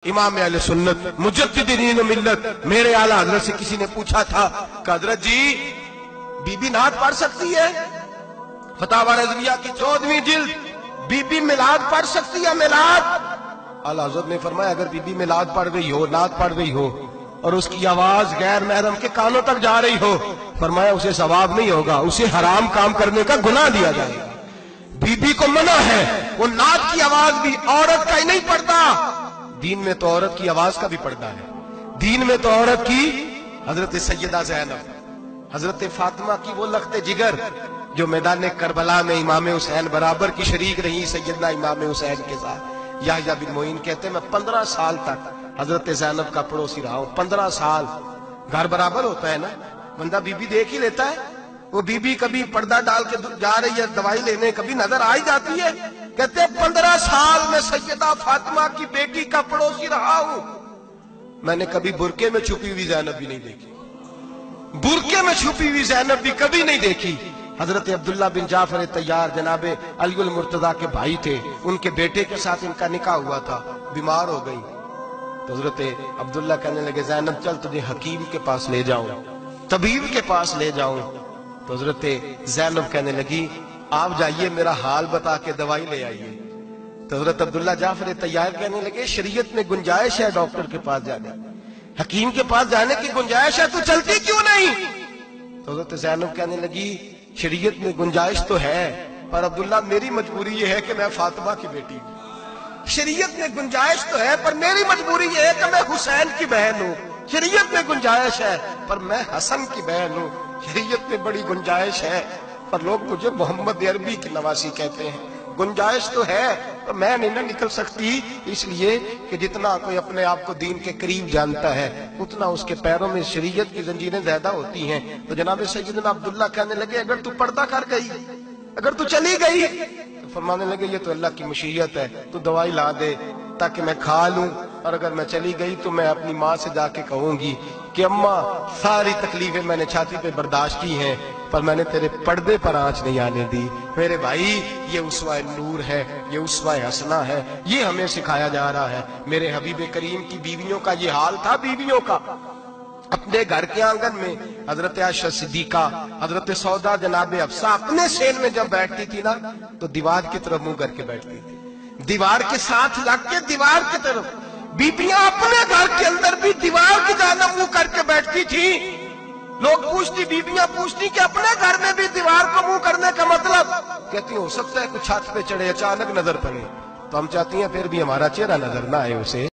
امام اہل سنت مجددین ملت میرے اعلیٰ حضرت سے کسی نے پوچھا تھا کہ حضرت جی بی بی نعت پڑھ سکتی ہے؟ فتاوی رضویہ کی 14ویں جلد، بی بی میلاد پڑھ سکتی ہے؟ میلاد اعلیٰ حضرت نے فرمایا اگر بی بی میلاد پڑھ رہی ہو، نعت پڑھ رہی ہو اور اس کی آواز غیر محرم کے کانوں تک جا رہی ہو، فرمایا اسے ثواب نہیں ہوگا، اسے حرام کام کرنے کا گناہ دیا جائے گا۔ بی بی کو منع ہے، وہ نعت کی آواز بھی عورت کا ہی نہیں پڑھتا، دین میں تو عورت کی آواز کا بھی پردہ ہے۔ دین میں تو عورت کی حضرت سیدہ زینب، حضرت فاطمہ کی وہ لخت جگر جو میدان کربلا میں امام حسین برابر کی شریک رہی سیدنا امام حسین کے ساتھ۔ یحییٰ بن معین کہتے ہیں میں 15 سال تک حضرت زینب کا پڑوسی رہا ہوں۔ 15 سال گھر برابر ہوتا ہے نا، بندہ بی بی دیکھ ہی لیتا ہے۔ وہ بی بی کبھی پردہ ڈال کے جا رہی ہے دوائی لینے، کبھی نظر آ ہی جاتی ہے۔ کہتے ہیں 15 سال میں سیدہ فاطمہ کی بیٹی کا پڑوسی رہا ہوں، میں نے کبھی برقعے میں چھپی ہوئی زینب بھی نہیں دیکھی، برقعے میں چھپی ہوئی زینب بھی کبھی نہیں دیکھی۔ حضرت عبداللہ بن جعفر طیار جناب علی المرتضیٰ کے بھائی تھے، ان کے بیٹے کے ساتھ ان کا نکاح ہوا تھا، بیمار ہو گئی تو حضرت عبداللہ کہنے لگے زینب چل تجھے حکیم کے پاس لے جاؤں، طبیب کے پاس لے جاؤں۔ تو حضرت زینب کہنے لگی آپ جائیے میرا حال بتا کے دوائی لے آئیے۔ تو حضرت عبداللہ جعفر طیار کہنے لگے شریعت میں گنجائش ہے ڈاکٹر کے پاس جانے، حکیم کے پاس جانے کی گنجائش ہے، تو چلتی کیوں نہیں؟ تو حضرت زینب کہنے لگی شریعت میں گنجائش تو ہے پر عبداللہ میری مجبوری یہ ہے کہ میں فاطمہ کی بیٹی ہوں۔ شریعت میں گنجائش تو ہے پر میری مجبوری یہ ہے کہ میں حسین کی بہن ہوں۔ شریعت میں گنجائش ہے پر میں حسن کی بہن ہوں۔ شریعت میں بڑی گنجائش ہے پر لوگ مجھے محمد عربی کی نواسی کہتے ہیں۔ گنجائش تو ہے تو میں نہیں نہ نکل سکتی، اس لیے کہ جتنا کوئی اپنے آپ کو دین کے قریب جانتا ہے اتنا اس کے پیروں میں شریعت کی زنجیریں زیادہ ہوتی ہیں۔ تو جناب سیدنا عبداللہ کہنے لگے اگر تو پردہ کر گئی، اگر تو چلی گئی، تو فرمانے لگے یہ تو اللہ کی مشیت ہے، تو دوائی لا دے تاکہ میں کھا لوں، اور اگر میں چلی گئی تو میں اپنی ماں سے جا کے کہوں گی کہ اماں ساری تکلیفیں میں نے چھاتی پہ برداشت کی ہیں پر میں نے تیرے پردے پر آنچ نہیں آنے دی۔ میرے بھائی یہ اسوہ نور ہے، یہ اسوہ حسنہ ہے، یہ ہمیں سکھایا جا رہا ہے۔ میرے حبیب کریم کی بیویوں کا یہ حال تھا، بیویوں کا اپنے گھر کے آنگن میں حضرت عائشہ صدیقہ، حضرت سودا جناب حفصہ اپنے سین میں جب بیٹھتی تھی نا تو دیوار کی طرف منہ کر کے بیٹھتی تھی، دیوار کے ساتھ لگ کے دیوار کی طرف۔ بیبیاں اپنے گھر کے اندر بھی دیوار کی جانب منہ کر کے بیٹھتی تھی۔ لوگ پوچھتی، بیبیاں پوچھتی کہ اپنے گھر میں بھی دیوار کو منہ کرنے کا مطلب؟ کہتی ہو سکتا ہے کچھ چھت پہ چڑھے اچانک نظر پڑے، تو ہم چاہتی ہیں پھر بھی ہمارا چہرہ نظر نہ آئے اسے۔